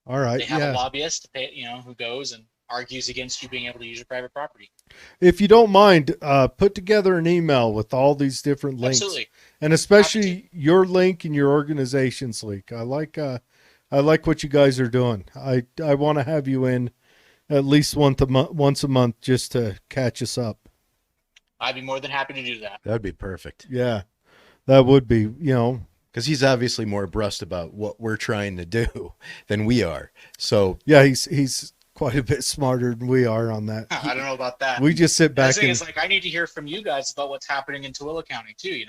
all right. they have Yeah. a lobbyist to pay, who goes and argues against you being able to use your private property. If you don't mind, put together an email with all these different links, Absolutely. and especially your link and your organization's link. I like what you guys are doing. I want to have you in at least once a month just to catch us up. I'd be more than happy to do that. That would be perfect. Yeah, that would be. Because he's obviously more abreast about what we're trying to do than we are. So Yeah, he's quite a bit smarter than we are on that. I don't know about that. We just sit The back thing and is, I need to hear from you guys about what's happening in Tooele County too.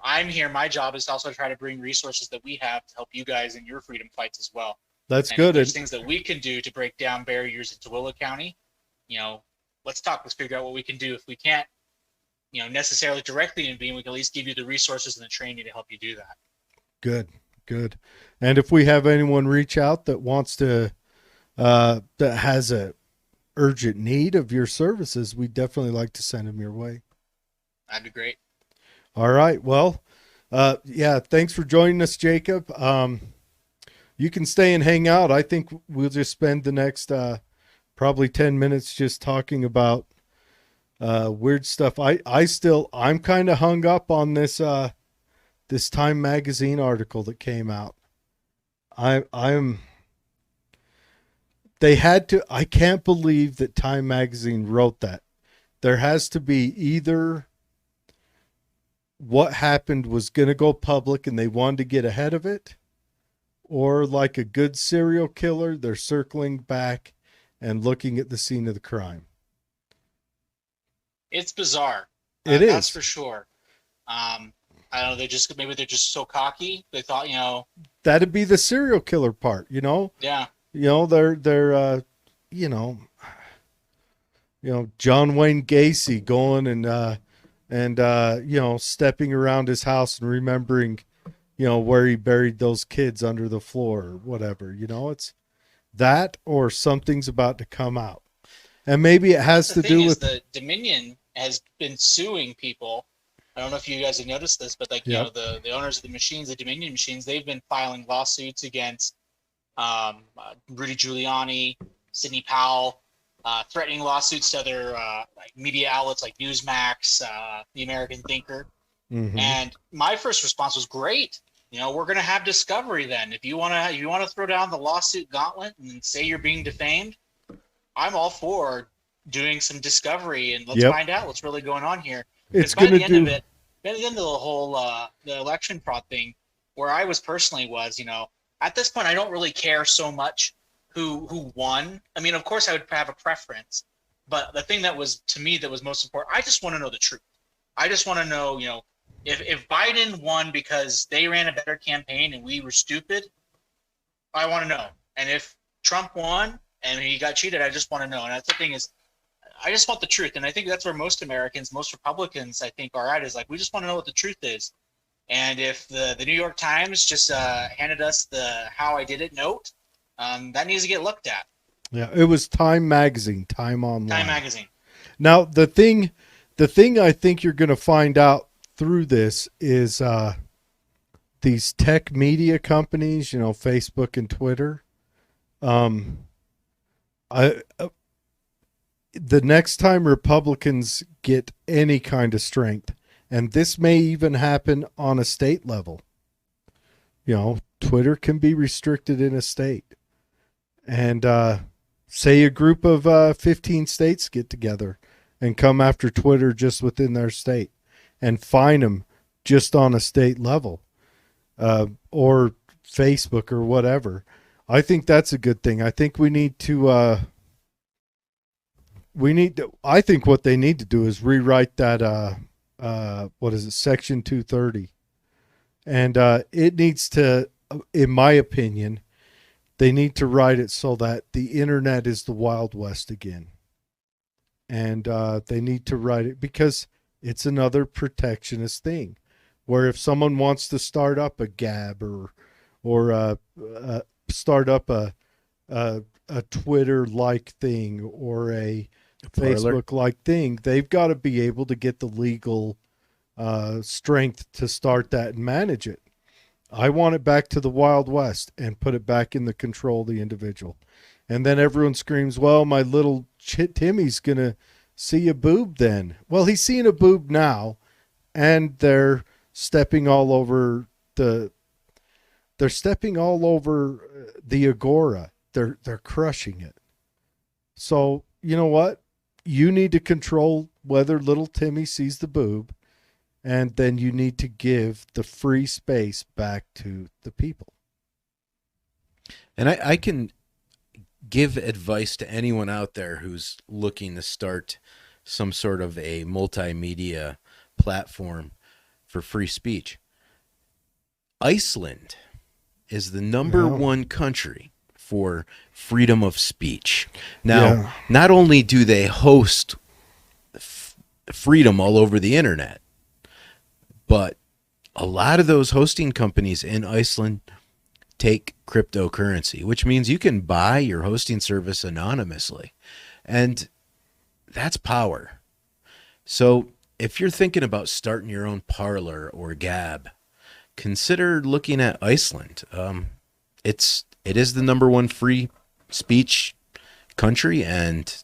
I'm here. My job is to also try to bring resources that we have to help you guys in your freedom fights as well. that's And if good. there's things that we can do to break down barriers in Tooele County. Let's talk. Let's figure out what we can do. If we can't, necessarily directly intervene, we can at least give you the resources and the training to help you do that. Good. And if we have anyone reach out that wants to, that has a urgent need of your services, we definitely like to send them your way. That'd be great. All right. Well, yeah, thanks for joining us, Jacob. You can stay and hang out. I think we'll just spend the next, probably 10 minutes just talking about, weird stuff. I'm kind of hung up on this, this Time magazine article that came out. They had to, I can't believe that Time magazine wrote that. There has to be either what happened was going to go public and they wanted to get ahead of it, or like a good serial killer, they're circling back and looking at the scene of the crime. It's bizarre. It That's is. for sure. I don't know. Maybe they're just so cocky. They thought, That'd be the serial killer part, yeah, they're John Wayne Gacy going and stepping around his house and remembering, where he buried those kids under the floor or whatever. It's that, or something's about to come out, and maybe it has to do with the Dominion has been suing people. I don't know if you guys have noticed this, but the owners of the machines, the Dominion machines, they've been filing lawsuits against Rudy Giuliani, Sidney Powell, threatening lawsuits to other media outlets like Newsmax, The American Thinker. Mhm. And my first response was, great. We're going to have discovery then. If you want to throw down the lawsuit gauntlet and say you're being defamed, I'm all for doing some discovery and let's find out what's really going on here. It's by going the to end do. of it, by the end of the whole the election fraud thing, where I was personally at this point I don't really care so much who won. I mean, of course I would have a preference, but the thing that was to me that was most important, I just want to know the truth. I just want to know, if Biden won because they ran a better campaign and we were stupid, I want to know. And if Trump won and he got cheated, I just want to know. And that's the thing is, I just want the truth. And I think that's where most Americans, most Republicans, I think, are at, is like, we just want to know what the truth is. And if the New York Times just handed us the How I Did It note, that needs to get looked at. Yeah, it was Time Magazine, Time Online. Time Magazine. Now, the thing I think you're going to find out through this is these tech media companies, Facebook and Twitter. The next time Republicans get any kind of strength, and this may even happen on a state level, Twitter can be restricted in a state. And say a group of 15 states get together and come after Twitter just within their state and fine them just on a state level, or Facebook or whatever. I think that's a good thing. I think I think what they need to do is rewrite that, Section 230. And it needs to, in my opinion, they need to write it so that the internet is the Wild West again. And they need to write it because it's another protectionist thing, where if someone wants to start up a Gab or start up a Twitter-like thing or a Facebook-like thing, they've got to be able to get the legal strength to start that and manage it. I want it back to the Wild West and put it back in the control of the individual. And then everyone screams, well, my little Timmy's going to see a boob then. Well, he's seeing a boob now, and they're stepping all over the agora. They're crushing it. So, you know what? You need to control whether little Timmy sees the boob, and then you need to give the free space back to the people. And I can give advice to anyone out there who's looking to start some sort of a multimedia platform for free speech. Iceland is the number one country for freedom of speech. Now, not only do they host freedom all over the internet, but a lot of those hosting companies in Iceland take cryptocurrency, which means you can buy your hosting service anonymously. And that's power. So if you're thinking about starting your own Parler or Gab, consider looking at Iceland. It is the number one free speech country, and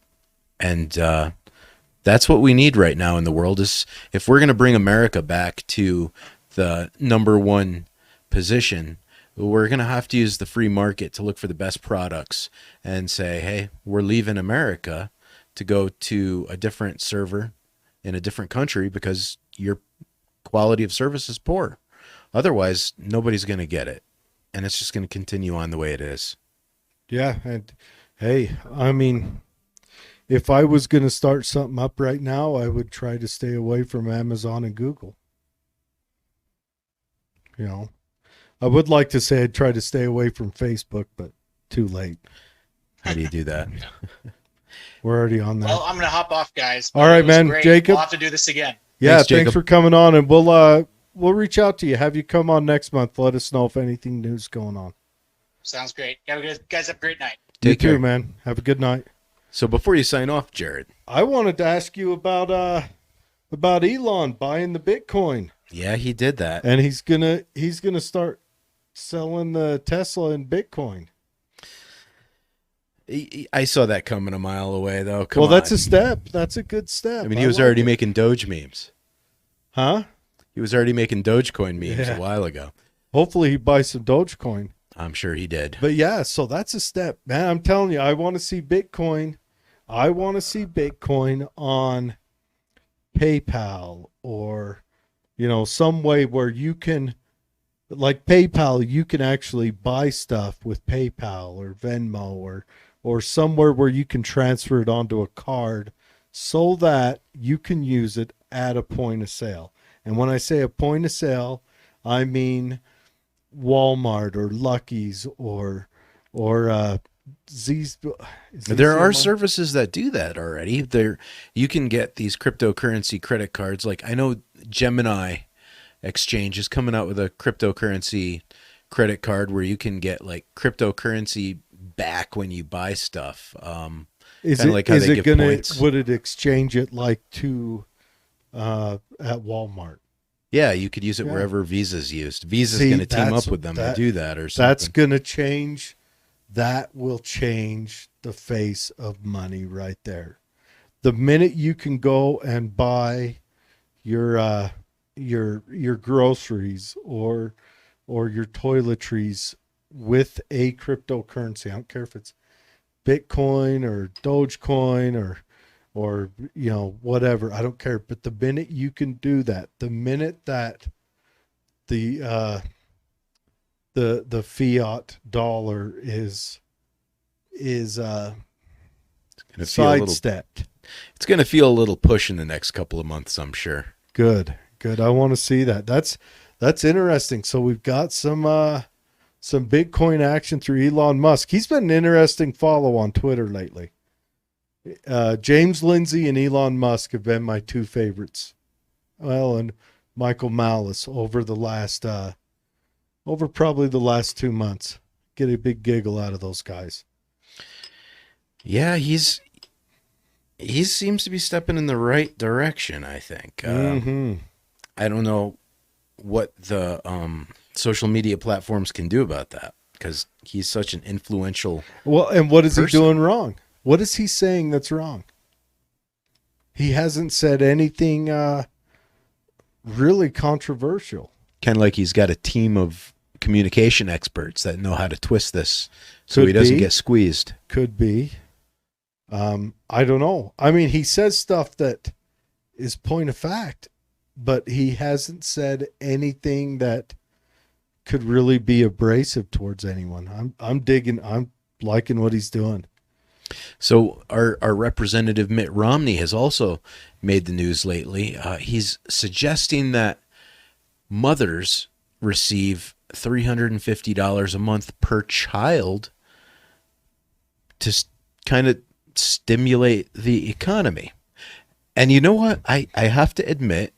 that's what we need right now in the world. Is if we're going to bring America back to the number one position, we're going to have to use the free market to look for the best products and say, hey, we're leaving America to go to a different server in a different country because your quality of service is poor. Otherwise, nobody's going to get it. And it's just going to continue on the way it is. Yeah. And, Hey, I mean, if I was going to start something up right now, I would try to stay away from Amazon and Google. You know, I would like to say I'd try to stay away from Facebook, but too late. How do you do that? We're already on that. Well, I'm gonna hop off, guys. All right, It was man. great. Jacob? We'll have to do this again. Yeah, Thanks, thanks Jacob. for coming on, and we'll reach out to you. Have you come on next month. Let us know if anything new's going on. Sounds great. Guys, have a great night. You Take care. too, man. Have a good night. So before you sign off, Jared. I wanted to ask you about Elon buying the Bitcoin, Yeah, he did that. and he's gonna start selling the Tesla in Bitcoin. I saw that coming a mile away, though. Come Well, that's on. a step. That's a good step. I mean, he was like already it. making Doge memes. Huh? He was already making Dogecoin memes Yeah. a while ago. Hopefully, he buys some Dogecoin. I'm sure he did. But yeah, so that's a step, man. I'm telling you, I want to see Bitcoin. I want to see Bitcoin on PayPal or, some way where you can, like PayPal, you can actually buy stuff with PayPal or Venmo or somewhere where you can transfer it onto a card so that you can use it at a point of sale. And when I say a point of sale, I mean Walmart or Lucky's or Z's. There are services that do that already. You can get these cryptocurrency credit cards. Like I know Gemini Exchange is coming out with a cryptocurrency credit card where you can get like cryptocurrency back when you buy stuff. Is Kinda it, like how is they it give gonna points. would it exchange it like to at Walmart? Yeah, you could use it Yeah. wherever Visa's used. Visa's See, going to team that's- up with them that- to do that or something. That's gonna change. That will change the face of money right there. The minute you can go and buy your groceries or your toiletries with a cryptocurrency, I don't care if it's Bitcoin or Dogecoin or whatever, I don't care. But the minute you can do that, the minute that the fiat dollar is gonna feel a little, sidestepped. it's going to feel a little push in the next couple of months, I'm sure. Good. I want to see that. That's interesting. So we've got some Bitcoin action through Elon Musk. He's been an interesting follow on Twitter lately. James Lindsay and Elon Musk have been my two favorites. Well, and Michael Malice over probably the last 2 months. Get a big giggle out of those guys. Yeah, he seems to be stepping in the right direction, I think. I don't know what the social media platforms can do about that because he's such an influential. Well, and what is person. he doing wrong? What is he saying that's wrong? He hasn't said anything really controversial. Kind of like he's got a team of communication experts that know how to twist this so Could he doesn't be. get squeezed. Could be. I don't know. I mean, he says stuff that is point of fact, but he hasn't said anything that could really be abrasive towards anyone. I'm liking what he's doing. So our representative Mitt Romney has also made the news lately. He's suggesting that mothers receive $350 a month per child to kind of stimulate the economy. And you know what? I have to admit,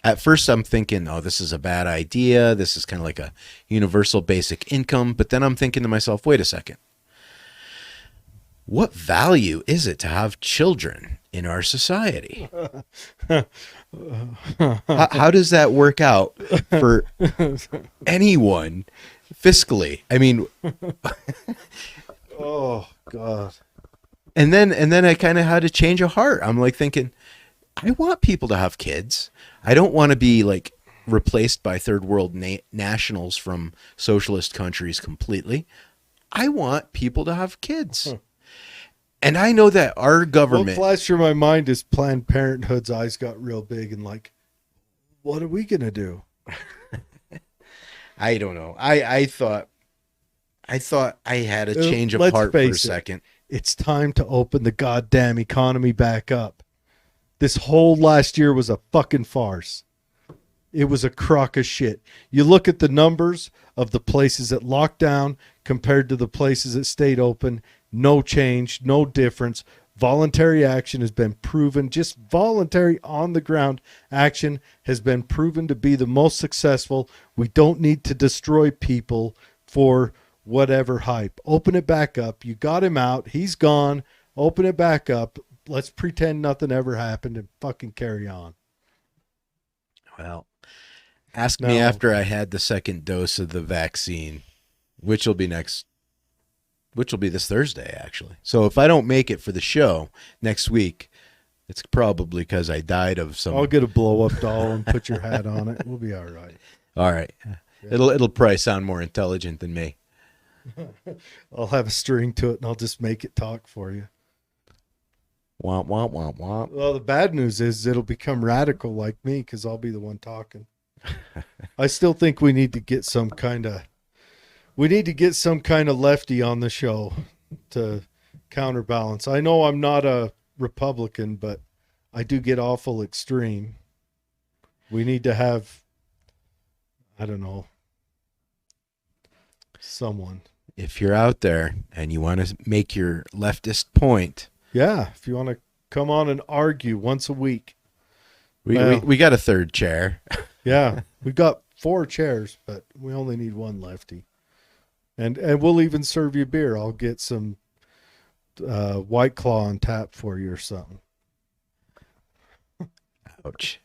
at first I'm thinking, oh, this is a bad idea. This is kind of like a universal basic income. But then I'm thinking to myself, wait a second. What value is it to have children in our society? How does that work out for anyone fiscally? I mean, Oh God. and then I kind of had to change of heart. I'm like thinking, I want people to have kids. I don't want to be like replaced by third world nationals from socialist countries completely. I want people to have kids. And I know that our What government, flashed through my mind is Planned Parenthood's eyes got real big and like, what are we gonna do? I don't know. I thought I had a change of Let's heart for a face it. second. It's time to open the goddamn economy back up. This whole last year was a fucking farce. It was a crock of shit. You look at the numbers of the places that locked down compared to the places that stayed open. No change, no difference. Voluntary action has been proven, just voluntary on the ground action has been proven to be the most successful. We don't need to destroy people for whatever hype. Open it back up. You got him out. He's gone. Open it back up. Let's pretend nothing ever happened and fucking carry on. Well, ask me after I had the second dose of the vaccine, which will be this Thursday, actually. So if I don't make it for the show next week, it's probably because I died of some. I'll get a blow-up doll and put your hat on it. We'll be all right. All right. Yeah. It'll probably sound more intelligent than me. I'll have a string to it, and I'll just make it talk for you. Womp, womp, womp, womp. Well, the bad news is it'll become radical like me because I'll be the one talking. I still think we need to get some kind of lefty on the show to counterbalance. I know I'm not a Republican, but I do get awful extreme. We need to have, I don't know, someone. If you're out there and you want to make your leftist point. Yeah, if you want to come on and argue once a week. We got a third chair. Yeah, we got 4 chairs, but we only need one lefty. And we'll even serve you beer. I'll get some White Claw on tap for you or something. Ouch.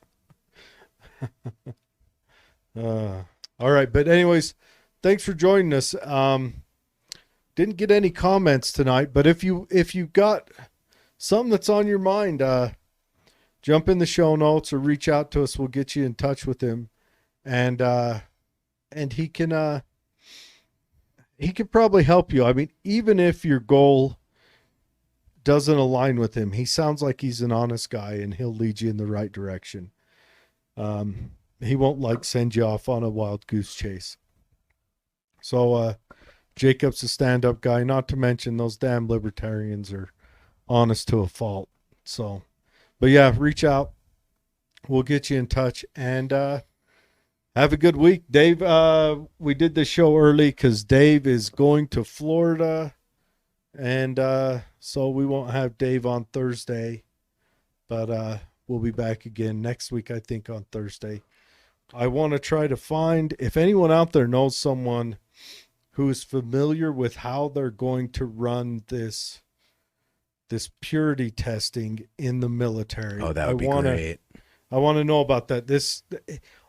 All right, but anyways, thanks for joining us. Didn't get any comments tonight, but if you got something that's on your mind, jump in the show notes or reach out to us. We'll get you in touch with him, and he can probably help you. I mean, even if your goal doesn't align with him, he sounds like he's an honest guy, and he'll lead you in the right direction. He won't send you off on a wild goose chase. So Jacob's a stand-up guy, not to mention those damn libertarians are honest to a fault. So, but yeah, reach out. We'll get you in touch, and have a good week. Dave, we did the show early because Dave is going to Florida, and so we won't have Dave on Thursday, but we'll be back again next week, I think, on Thursday. I want to try to find, if anyone out there knows someone who is familiar with how they're going to run this purity testing in the military. Oh, that would be great. I want to know about that. This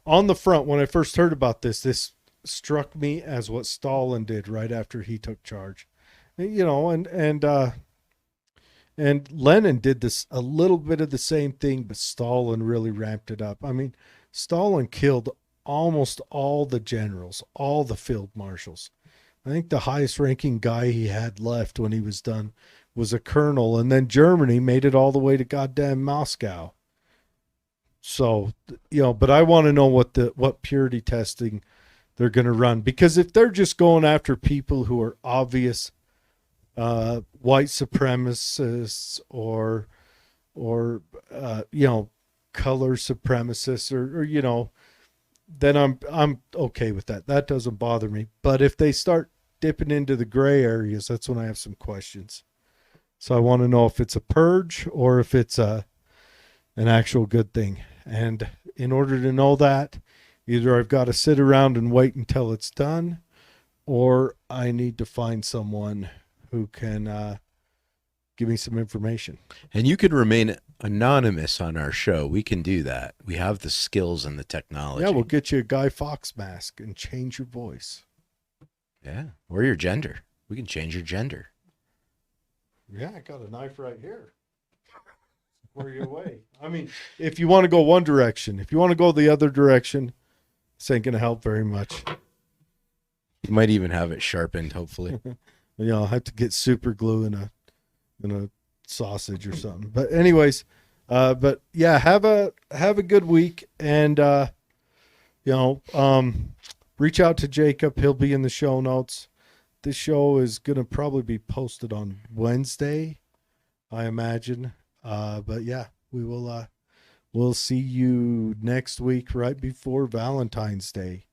on the front, when I first heard about this struck me as what Stalin did right after he took charge. You know, and Lenin did this a little bit of the same thing, but Stalin really ramped it up. I mean, Stalin killed almost all the generals, all the field marshals. I think the highest ranking guy he had left when he was done was a colonel, and then Germany made it all the way to goddamn Moscow. So, you know, but I want to know what purity testing they're going to run, because if they're just going after people who are obvious white supremacists or you know, color supremacists or you know, then I'm okay with that. That doesn't bother me. But if they start dipping into the gray areas, that's when I have some questions. So I want to know if it's a purge or if it's an actual good thing. And in order to know that, either I've got to sit around and wait until it's done, or I need to find someone who can give me some information. And you can remain anonymous on our show. We can do that. We have the skills and the technology. Yeah, we'll get you a Guy Fawkes mask and change your voice. Yeah, or your gender. We can change your gender. Yeah, I got a knife right here. Where you away? I mean, if you want to go one direction, if you want to go the other direction, this ain't going to help very much. You might even have it sharpened, hopefully. You know, I'll have to get super glue in a sausage or something. But anyways, but yeah, have a good week, and you know, reach out to Jacob. He'll be in the show notes. this show is going to probably be posted on Wednesday, I imagine. But yeah, we will. We'll see you next week, right before Valentine's Day.